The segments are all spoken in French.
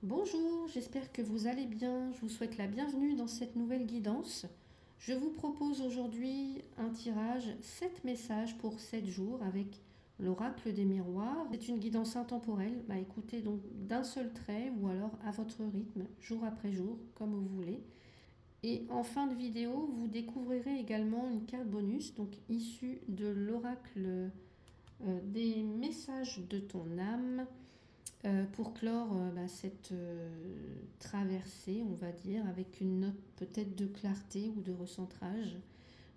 Bonjour, j'espère que vous allez bien. Je vous souhaite la bienvenue dans cette nouvelle guidance. Je vous propose aujourd'hui un tirage 7 messages pour 7 jours avec l'oracle des miroirs. C'est une guidance intemporelle, écoutez donc d'un seul trait ou alors à votre rythme, jour après jour, comme vous voulez. Et en fin de vidéo, vous découvrirez également une carte bonus, donc issue de l'oracle des messages de ton âme. Pour clore cette traversée, on va dire, avec une note peut-être de clarté ou de recentrage.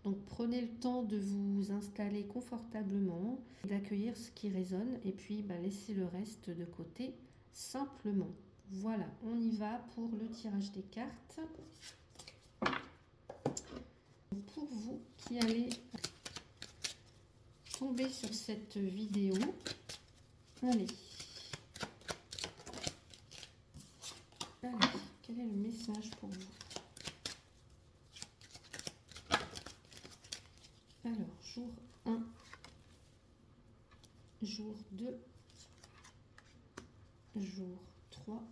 Donc prenez le temps de vous installer confortablement, d'accueillir ce qui résonne et puis laissez le reste de côté simplement. Voilà, on y va pour le tirage des cartes. Pour vous qui allez tomber sur cette vidéo, allez. Allez, quel est le message pour vous? Alors, jour 1, jour 2, jour 3,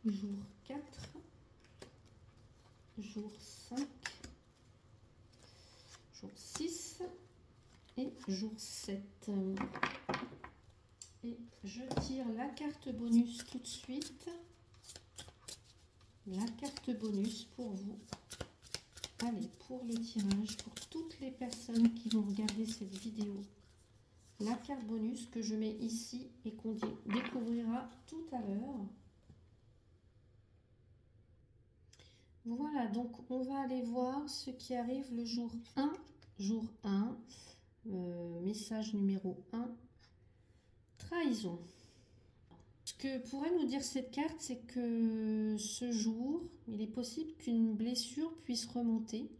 jour 4, jour 5, jour 6 et jour 7. Et je tire la carte bonus tout de suite. La carte bonus pour vous. Allez, pour le tirage, pour toutes les personnes qui vont regarder cette vidéo. La carte bonus que je mets ici et qu'on découvrira tout à l'heure. Voilà, donc on va aller voir ce qui arrive le jour 1. Jour 1, message numéro 1, trahison. Ce que pourrait nous dire cette carte, c'est que ce jour, il est possible qu'une blessure puisse remonter.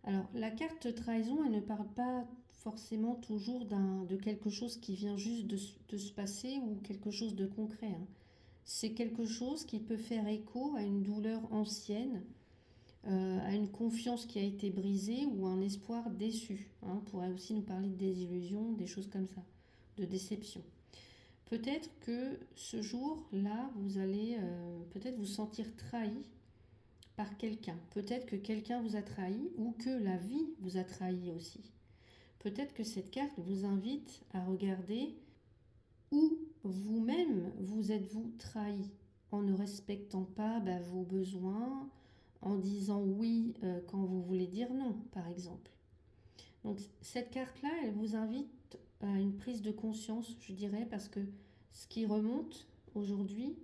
Alors, la carte trahison, elle ne parle pas forcément toujours de quelque chose qui vient juste de se passer ou quelque chose de concret. C'est quelque chose qui peut faire écho à une douleur ancienne, à une confiance qui a été brisée ou un espoir déçu. On pourrait aussi nous parler de désillusion, des choses comme ça, de déception. Peut-être que ce jour-là, vous allez peut-être vous sentir trahi par quelqu'un. Peut-être que quelqu'un vous a trahi ou que la vie vous a trahi aussi. Peut-être que cette carte vous invite à regarder où vous-même vous êtes-vous trahi en ne respectant pas vos besoins, en disant oui quand vous voulez dire non, par exemple. Donc cette carte-là, elle vous invite à une prise de conscience, je dirais, parce que ce qui remonte aujourd'hui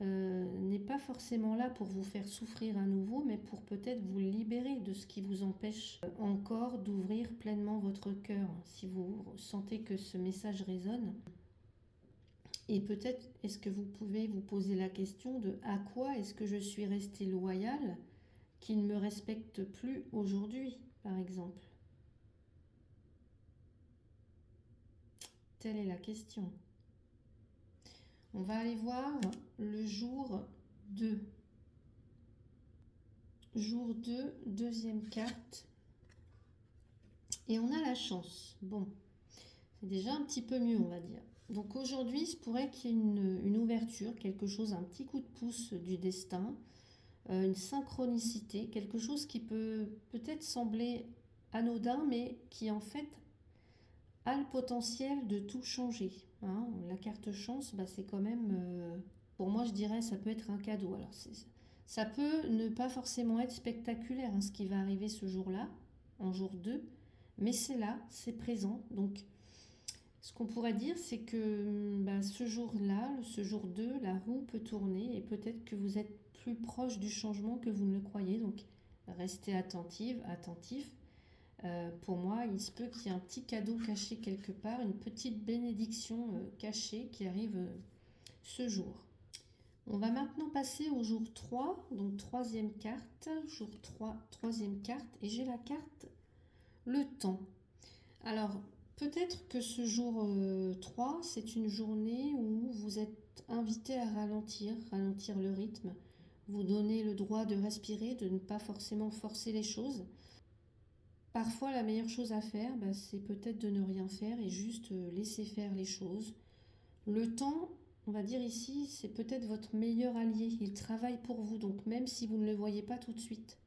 n'est pas forcément là pour vous faire souffrir à nouveau, mais pour peut-être vous libérer de ce qui vous empêche encore d'ouvrir pleinement votre cœur, si vous sentez que ce message résonne. Et peut-être est-ce que vous pouvez vous poser la question de à quoi est-ce que je suis restée loyale qui ne me respecte plus aujourd'hui, par exemple. Telle est la question. On va aller voir le jour 2. Jour 2, deuxième carte. Et on a la chance. Bon, c'est déjà un petit peu mieux, on va dire. Donc aujourd'hui, il se pourrait qu'il y ait une ouverture, quelque chose, un petit coup de pouce du destin, une synchronicité, quelque chose qui peut peut-être sembler anodin, mais qui en fait a le potentiel de tout changer. La carte chance, c'est quand même, pour moi je dirais, ça peut être un cadeau. Alors ça peut ne pas forcément être spectaculaire, ce qui va arriver ce jour-là, en jour 2, mais c'est là, c'est présent. Donc ce qu'on pourrait dire, c'est que ce jour-là, ce jour 2, la roue peut tourner et peut-être que vous êtes plus proche du changement que vous ne le croyez. Donc restez attentive, attentif. Pour moi, il se peut qu'il y ait un petit cadeau caché quelque part, une petite bénédiction cachée qui arrive ce jour. On va maintenant passer au jour 3, donc troisième carte, jour 3, troisième carte, et j'ai la carte le temps. Alors, peut-être que ce jour 3, c'est une journée où vous êtes invité à ralentir le rythme, vous donner le droit de respirer, de ne pas forcément forcer les choses. Parfois, la meilleure chose à faire, c'est peut-être de ne rien faire et juste laisser faire les choses. Le temps, on va dire ici, c'est peut-être votre meilleur allié. Il travaille pour vous, donc même si vous ne le voyez pas tout de suite.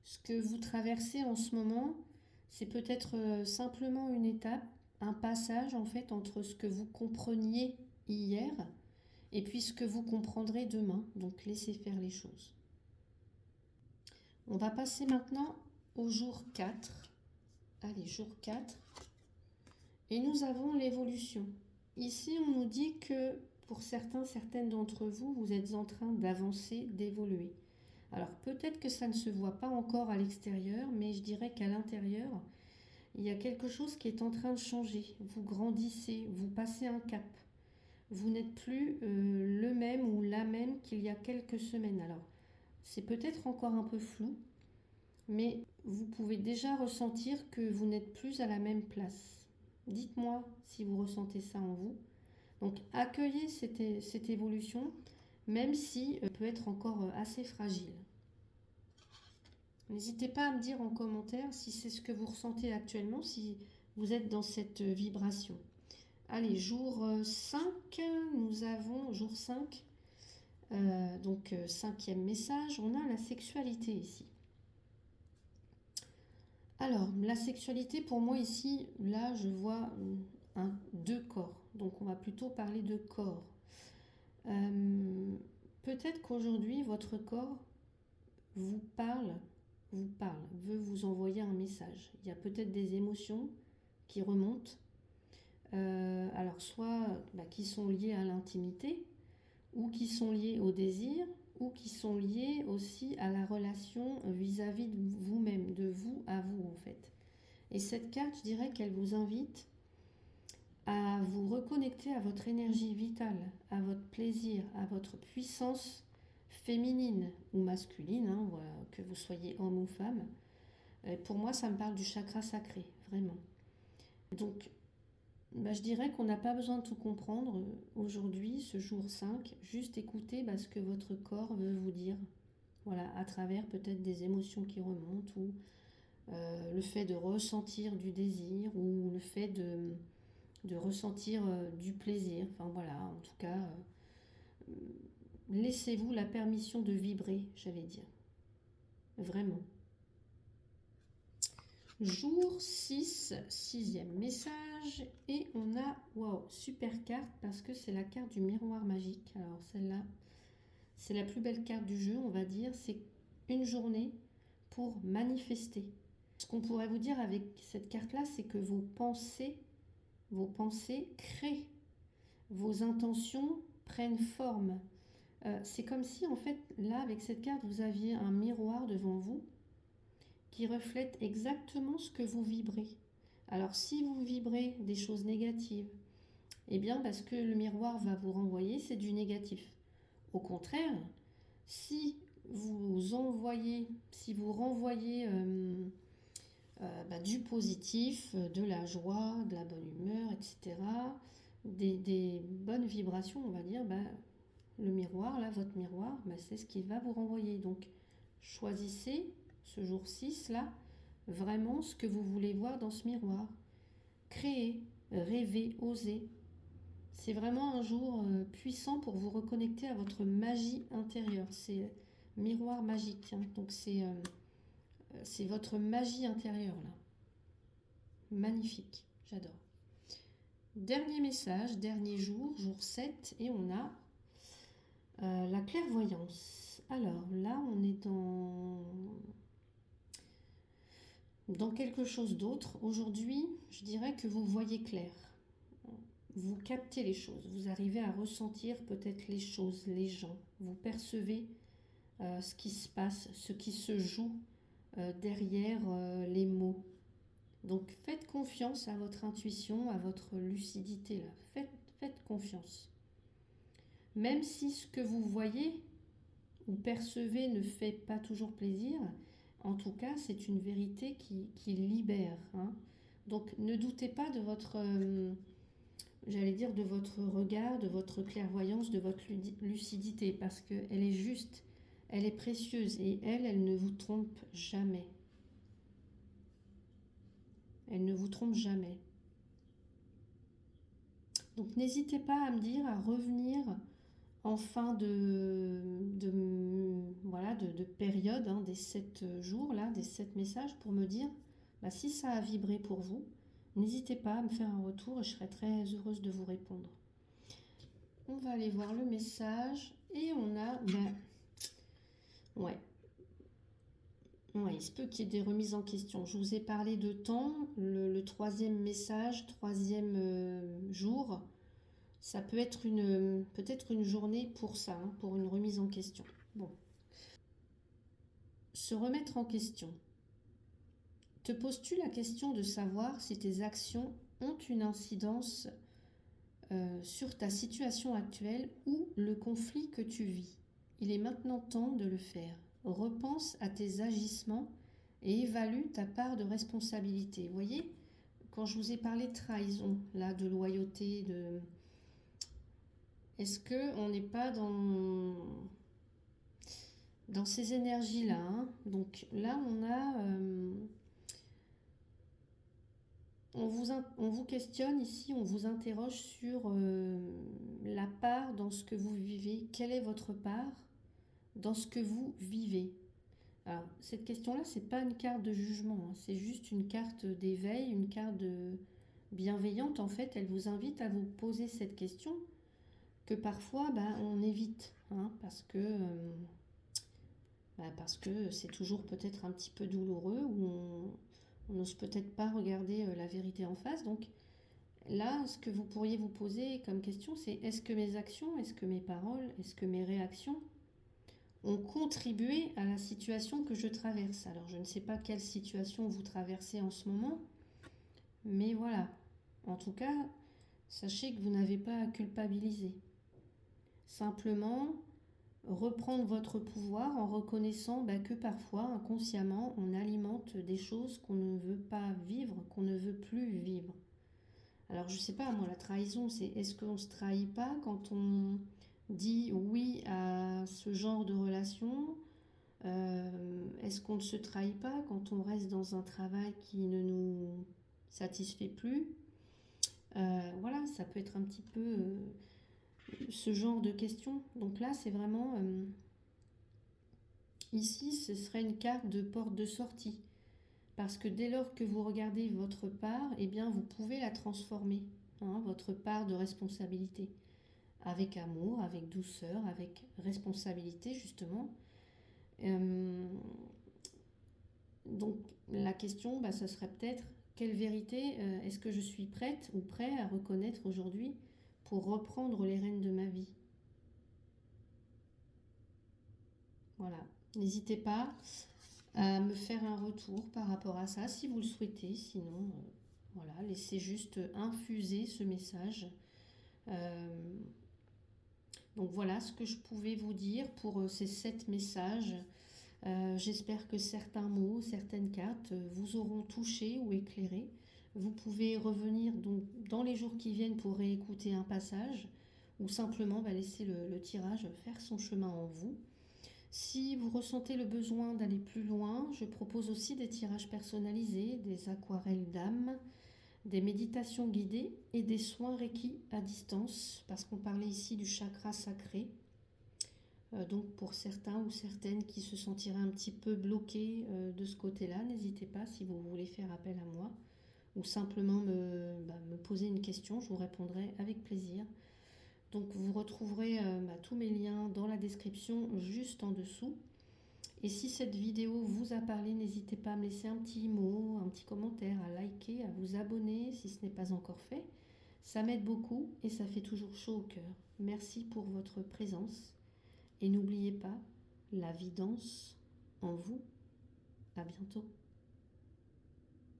Ce que vous traversez en ce moment, c'est peut-être simplement une étape, un passage en fait entre ce que vous compreniez hier et puis ce que vous comprendrez demain. Donc laissez faire les choses. On va passer maintenant au jour 4. Allez, jour 4. Et nous avons l'évolution. Ici, on nous dit que pour certaines d'entre vous, vous êtes en train d'avancer, d'évoluer. Alors peut-être que ça ne se voit pas encore à l'extérieur, mais je dirais qu'à l'intérieur, il y a quelque chose qui est en train de changer. Vous grandissez, vous passez un cap. Vous n'êtes plus le même ou la même qu'il y a quelques semaines. Alors, c'est peut-être encore un peu flou, mais vous pouvez déjà ressentir que vous n'êtes plus à la même place. Dites-moi si vous ressentez ça en vous. Donc, accueillez cette évolution, même si elle peut être encore assez fragile. N'hésitez pas à me dire en commentaire si c'est ce que vous ressentez actuellement, si vous êtes dans cette vibration. Allez, jour 5, nous avons jour 5, donc 5e message, on a la sexualité ici. Alors, la sexualité pour moi ici, là je vois deux corps, donc on va plutôt parler de corps. Peut-être qu'aujourd'hui votre corps vous parle, veut vous envoyer un message. Il y a peut-être des émotions qui remontent. Alors soit qui sont liées à l'intimité, ou qui sont liées au désir, ou qui sont liées aussi à la relation vis-à-vis de vous-même, de vous à vous en fait. Et cette carte, je dirais qu'elle vous invite à vous reconnecter à votre énergie vitale, à votre plaisir, à votre puissance féminine ou masculine, hein, voilà, que vous soyez homme ou femme. Et pour moi, ça me parle du chakra sacré, vraiment. Donc, je dirais qu'on n'a pas besoin de tout comprendre aujourd'hui, ce jour 5, juste écoutez ce que votre corps veut vous dire, voilà, à travers peut-être des émotions qui remontent, ou le fait de ressentir du désir, ou le fait de ressentir du plaisir, enfin voilà, en tout cas, laissez-vous la permission de vibrer, j'allais dire, vraiment. Jour 6, 6e message, et on a, waouh, super carte, parce que c'est la carte du miroir magique. Alors celle-là, c'est la plus belle carte du jeu, on va dire, c'est une journée pour manifester. Ce qu'on pourrait vous dire avec cette carte-là, c'est que vos pensées créent, vos intentions prennent forme. C'est comme si, en fait, là, avec cette carte, vous aviez un miroir devant vous qui reflète exactement ce que vous vibrez. Alors, si vous vibrez des choses négatives, eh bien, parce que le miroir va vous renvoyer, c'est du négatif. Au contraire, si vous renvoyez du positif, de la joie, de la bonne humeur, etc., des bonnes vibrations, on va dire, le miroir, là, votre miroir, c'est ce qu'il va vous renvoyer. Donc, choisissez ce jour 6, là, vraiment ce que vous voulez voir dans ce miroir. Créez, rêvez, osez. C'est vraiment un jour puissant pour vous reconnecter à votre magie intérieure. C'est miroir magique, hein. Donc c'est votre magie intérieure, là. Magnifique, j'adore. Dernier message, dernier jour, jour 7, et on a la clairvoyance. Alors là, on est dans quelque chose d'autre. Aujourd'hui, je dirais que vous voyez clair. Vous captez les choses. Vous arrivez à ressentir peut-être les choses, les gens. Vous percevez ce qui se passe, ce qui se joue derrière les mots. Donc faites confiance à votre intuition, à votre lucidité, là. Faites confiance. Même si ce que vous voyez ou percevez ne fait pas toujours plaisir, en tout cas, c'est une vérité qui libère, hein. Donc ne doutez pas de votre, de votre regard, de votre clairvoyance, de votre lucidité, parce qu'elle est juste, elle est précieuse, et elle ne vous trompe jamais. Elle ne vous trompe jamais. Donc n'hésitez pas à me dire, à revenir en fin voilà, de période, hein, des 7 jours, là, des 7 messages, pour me dire bah, si ça a vibré pour vous. N'hésitez pas à me faire un retour et je serai très heureuse de vous répondre. On va aller voir le message et on a... ouais. Ouais, il se peut qu'il y ait des remises en question. Je vous ai parlé de temps, le troisième message, troisième jour. Ça peut être peut-être une journée pour ça, hein, pour une remise en question. Bon. Se remettre en question. Te poses-tu la question de savoir si tes actions ont une incidence sur ta situation actuelle ou le conflit que tu vis? Il est maintenant temps de le faire. Repense à tes agissements et évalue ta part de responsabilité. Vous voyez, quand je vous ai parlé de trahison, là, de loyauté, est-ce qu'on n'est pas dans ces énergies-là, hein? Donc là, on vous questionne ici, on vous interroge sur la part dans ce que vous vivez. Quelle est votre part dans ce que vous vivez? Alors, cette question-là, c'est pas une carte de jugement, hein, c'est juste une carte d'éveil, une carte bienveillante. En fait, elle vous invite à vous poser cette question que parfois, on évite, hein, parce que c'est toujours peut-être un petit peu douloureux, ou on n'ose peut-être pas regarder la vérité en face. Donc là, ce que vous pourriez vous poser comme question, c'est est-ce que mes actions, est-ce que mes paroles, est-ce que mes réactions ont contribué à la situation que je traverse? Alors, je ne sais pas quelle situation vous traversez en ce moment, mais voilà. En tout cas, sachez que vous n'avez pas à culpabiliser. Simplement, reprendre votre pouvoir en reconnaissant que parfois, inconsciemment, on alimente des choses qu'on ne veut pas vivre, qu'on ne veut plus vivre. Alors, je ne sais pas, moi, la trahison, c'est est-ce qu'on ne se trahit pas quand on dit oui à ce genre de relation? Est-ce qu'on ne se trahit pas quand on reste dans un travail qui ne nous satisfait plus? Voilà, ça peut être un petit peu ce genre de questions. Donc là, c'est vraiment... ici, ce serait une carte de porte de sortie. Parce que dès lors que vous regardez votre part, eh bien, vous pouvez la transformer, hein, votre part de responsabilité. Avec amour, avec douceur, avec responsabilité, justement. Donc la question, ça serait peut-être quelle vérité est-ce que je suis prête ou prêt à reconnaître aujourd'hui pour reprendre les rênes de ma vie? Voilà, n'hésitez pas à me faire un retour par rapport à ça si vous le souhaitez. Sinon, voilà, laissez juste infuser ce message. Donc voilà ce que je pouvais vous dire pour ces 7 messages. J'espère que certains mots, certaines cartes vous auront touché ou éclairé. Vous pouvez revenir donc dans les jours qui viennent pour réécouter un passage ou simplement laisser le tirage faire son chemin en vous. Si vous ressentez le besoin d'aller plus loin, je propose aussi des tirages personnalisés, des aquarelles d'âme, des méditations guidées et des soins Reiki à distance, parce qu'on parlait ici du chakra sacré. Donc pour certains ou certaines qui se sentiraient un petit peu bloqués de ce côté-là, n'hésitez pas si vous voulez faire appel à moi ou simplement me poser une question, je vous répondrai avec plaisir. Donc vous retrouverez tous mes liens dans la description juste en dessous. Et si cette vidéo vous a parlé, n'hésitez pas à me laisser un petit mot, un petit commentaire, à liker, à vous abonner si ce n'est pas encore fait. Ça m'aide beaucoup et ça fait toujours chaud au cœur. Merci pour votre présence. Et n'oubliez pas, la vie danse en vous. À bientôt.